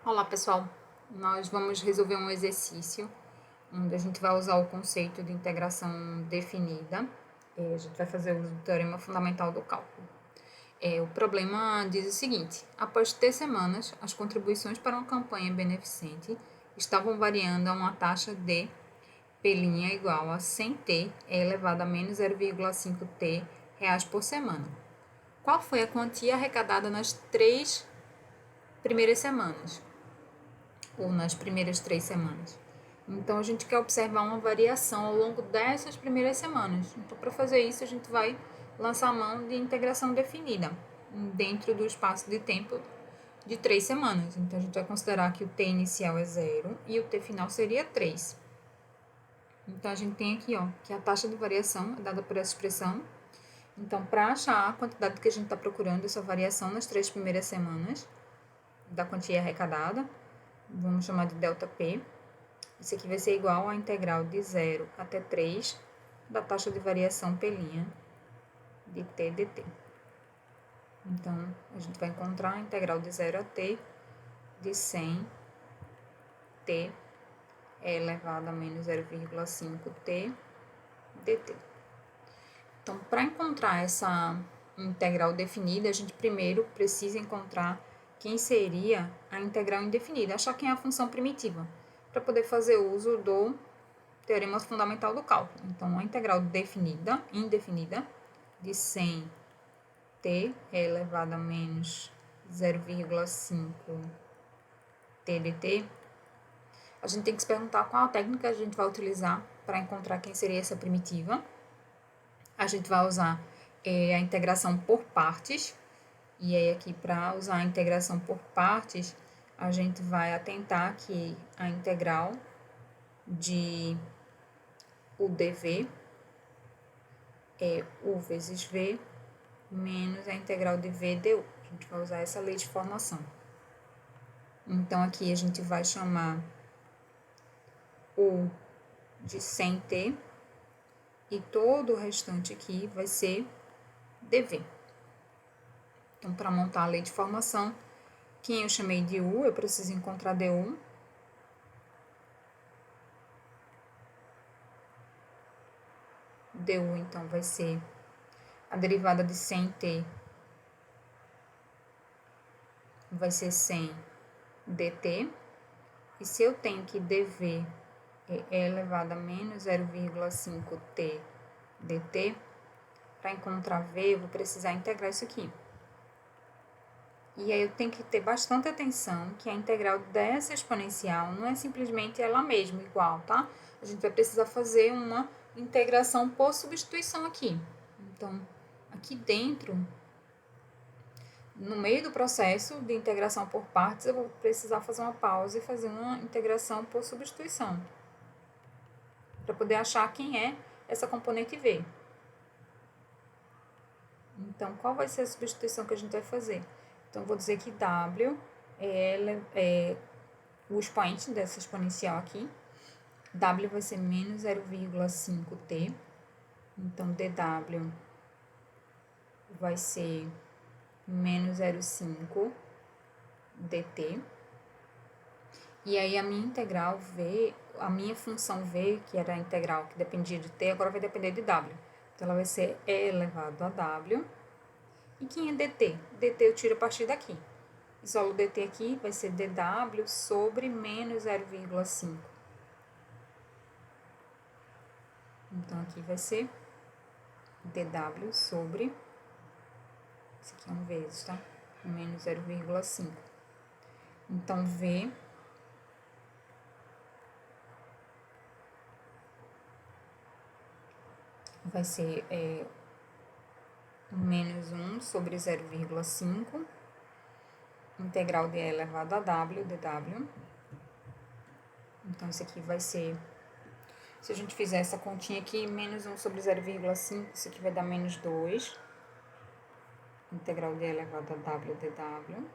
Olá pessoal, nós vamos resolver um exercício onde a gente vai usar o conceito de integração definida. A gente vai fazer uso do teorema fundamental do cálculo. O problema diz o seguinte: após T semanas, as contribuições para uma campanha beneficente estavam variando a uma taxa de P' igual a 100T elevado a menos 0,5T reais por semana. Qual foi a quantia arrecadada nas 3 primeiras semanas? Ou nas primeiras 3 semanas. Então, a gente quer observar uma variação ao longo dessas primeiras semanas. Então, para fazer isso, a gente vai lançar a mão de integração definida dentro do espaço de tempo de 3 semanas. Então, a gente vai considerar que o T inicial é 0 e o T final seria 3. Então, a gente tem aqui, que a taxa de variação é dada por essa expressão. Então, para achar a quantidade que a gente está procurando, essa variação nas 3 primeiras semanas da quantia arrecadada, vamos chamar de ΔP. Isso aqui vai ser igual à integral de 0 até 3 da taxa de variação P' de T dt. Então, a gente vai encontrar a integral de 0 a T de 100 T elevado a menos 0,5T dt. Então, para encontrar essa integral definida, a gente primeiro precisa encontrar quem seria a integral indefinida, achar quem é a função primitiva, para poder fazer uso do teorema fundamental do cálculo. Então, a integral indefinida, de 100t elevado a menos 0,5t dt, a gente tem que se perguntar qual a técnica a gente vai utilizar para encontrar quem seria essa primitiva. A gente vai usar a integração por partes. E aí, aqui, para usar a integração por partes, a gente vai atentar que a integral de o dv é u vezes v menos a integral de v du. A gente vai usar essa lei de formação. Então, aqui a gente vai chamar u de 100t e todo o restante aqui vai ser dv. Então, para montar a lei de formação, quem eu chamei de u, eu preciso encontrar du. Du, então, vai ser a derivada de 100t vai ser 100 dt. E se eu tenho que dv é elevado a menos 0,5t dt, para encontrar v, eu vou precisar integrar isso aqui. E aí eu tenho que ter bastante atenção que a integral dessa exponencial não é simplesmente ela mesma igual, tá? A gente vai precisar fazer uma integração por substituição aqui. Então, aqui dentro, no meio do processo de integração por partes, eu vou precisar fazer uma pausa e fazer uma integração por substituição, para poder achar quem é essa componente v. Então, qual vai ser a substituição que a gente vai fazer? Então, vou dizer que w é o expoente dessa exponencial aqui. W vai ser menos 0,5t. Então, dw vai ser menos 0,5 dt. E aí, a minha integral v, a minha função v, que era a integral que dependia de t, agora vai depender de w. Então, ela vai ser e elevado a w. E quem é dt? dt eu tiro a partir daqui. Isolo dt aqui, vai ser dw sobre menos 0,5. Então, aqui vai ser dw sobre, isso aqui é um vezes, tá? Menos 0,5. Então, v vai ser menos 1 sobre 0,5, integral de e elevado a w, dw. Então, isso aqui vai ser, se a gente fizer essa continha aqui, menos 1 sobre 0,5, isso aqui vai dar menos 2, integral de e elevado a w, dw.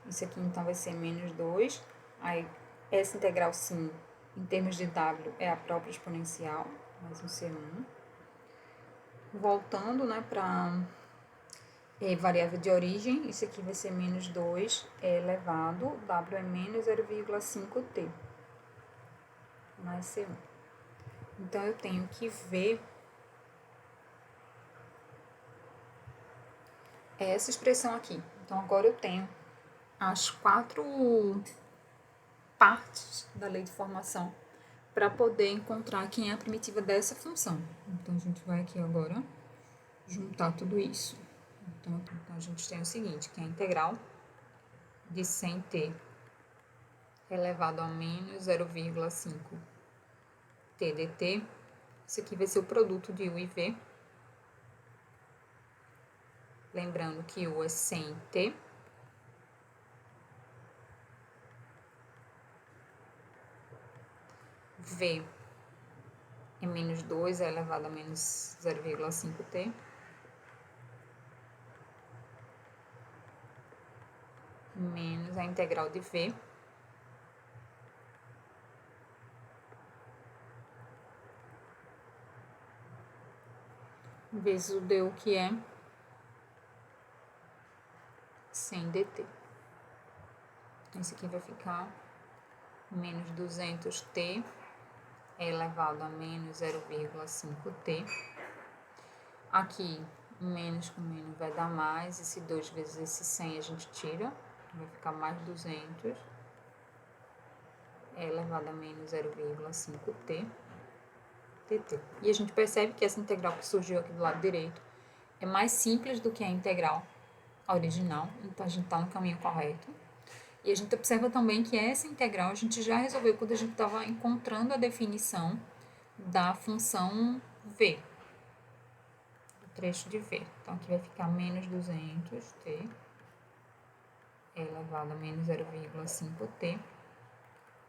Isso aqui, então, vai ser menos 2. Aí, essa integral, sim, em termos de w, é a própria exponencial, mais um C1. Voltando, né, para variável de origem, isso aqui vai ser menos 2 elevado, W é menos 0,5t, mais C1. Então, eu tenho que ver essa expressão aqui. Então, agora eu tenho as 4 partes da lei de formação para poder encontrar quem é a primitiva dessa função. Então, a gente vai aqui agora juntar tudo isso. Então, a gente tem o seguinte, que é a integral de 100t elevado a menos 0,5 t dt. Isso aqui vai ser o produto de u e v. Lembrando que u é 100t. V é menos 2 elevado a menos 0,5t. Menos a integral de v vezes o du, que é 100 dt. Então, isso aqui vai ficar menos 200t elevado a menos 0,5t. Aqui, menos com menos vai dar mais. Esse 2 vezes esse 100 a gente tira. Vai ficar mais 200 elevado a menos 0,5t. dt. E a gente percebe que essa integral que surgiu aqui do lado direito é mais simples do que a integral original. Então, a gente está no caminho correto. E a gente observa também que essa integral a gente já resolveu quando a gente estava encontrando a definição da função v, do trecho de v. Então, aqui vai ficar menos 200t elevado a menos 0,5t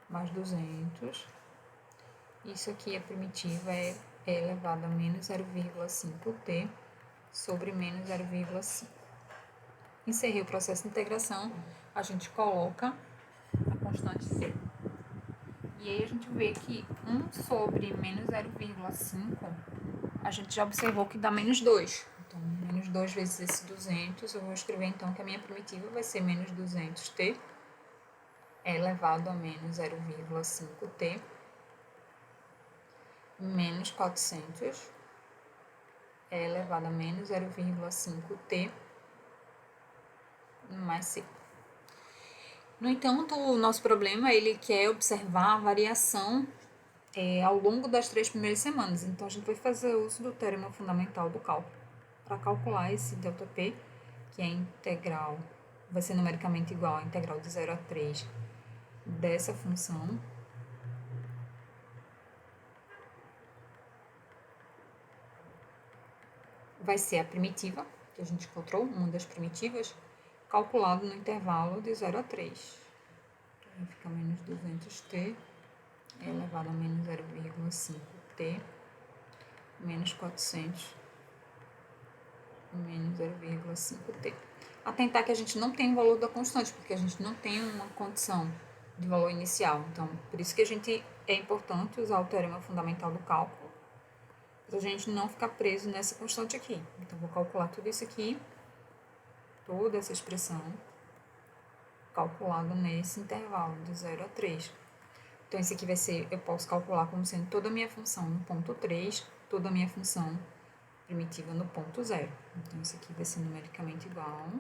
mais 200. Isso aqui, a primitiva é elevado a menos 0,5t sobre menos 0,5. Encerrei o processo de integração, a gente coloca a constante C. E aí a gente vê que 1 sobre menos 0,5, a gente já observou que dá menos 2. Então, menos 2 vezes esse 200, eu vou escrever então que a minha primitiva vai ser menos 200t elevado a menos 0,5t menos 400 elevado a menos 0,5t mais C. No entanto, o nosso problema, ele quer observar a variação ao longo das 3 primeiras semanas. Então, a gente vai fazer uso do teorema fundamental do cálculo para calcular esse ΔP, que é a integral, vai ser numericamente igual à integral de 0 a 3 dessa função. Vai ser a primitiva, que a gente encontrou, uma das primitivas, calculado no intervalo de 0 a 3. Então, fica menos 200t elevado a menos 0,5t menos 400 menos 0,5t. Atentar que a gente não tem o valor da constante, porque a gente não tem uma condição de valor inicial. Então, por isso que é importante usar o teorema fundamental do cálculo, para a gente não ficar preso nessa constante aqui. Então, vou calcular tudo isso aqui, toda essa expressão, calculada nesse intervalo de 0 a 3. Então, esse aqui vai ser, eu posso calcular como sendo toda a minha função no ponto 3, toda a minha função primitiva no ponto 0. Então, isso aqui vai ser numericamente igual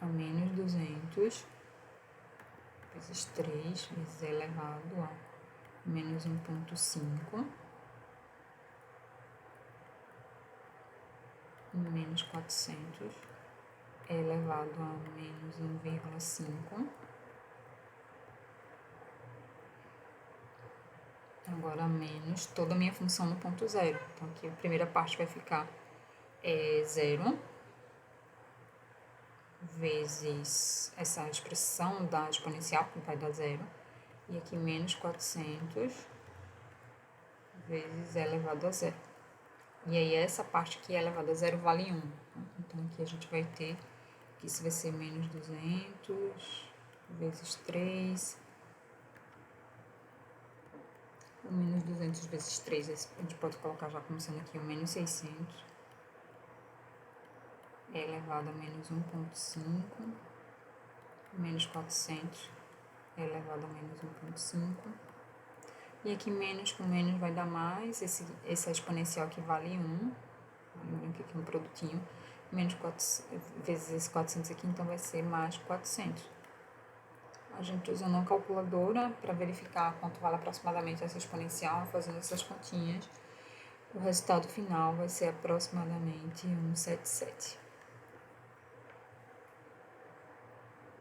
a menos 200 vezes 3 vezes elevado a menos 1,5 menos 400 elevado a menos 1,5. Agora, menos toda a minha função no ponto 0. Então, aqui a primeira parte vai ficar 0 vezes essa expressão da exponencial, que vai dar 0. E aqui, menos 400 vezes e elevado a 0. E aí, essa parte aqui elevada a 0 vale 1. Então, aqui a gente vai ter que isso vai ser menos 200 vezes 3. O menos 200 vezes 3, a gente pode colocar já como sendo aqui o menos 600 é elevado a menos 1,5, menos 400 é elevado a menos 1,5. E aqui menos com menos vai dar mais, essa exponencial que vale 1, aqui um produtinho, menos 400, vezes esse 400 aqui, então vai ser mais 400. A gente usando uma calculadora para verificar quanto vale aproximadamente essa exponencial, fazendo essas continhas, o resultado final vai ser aproximadamente 177.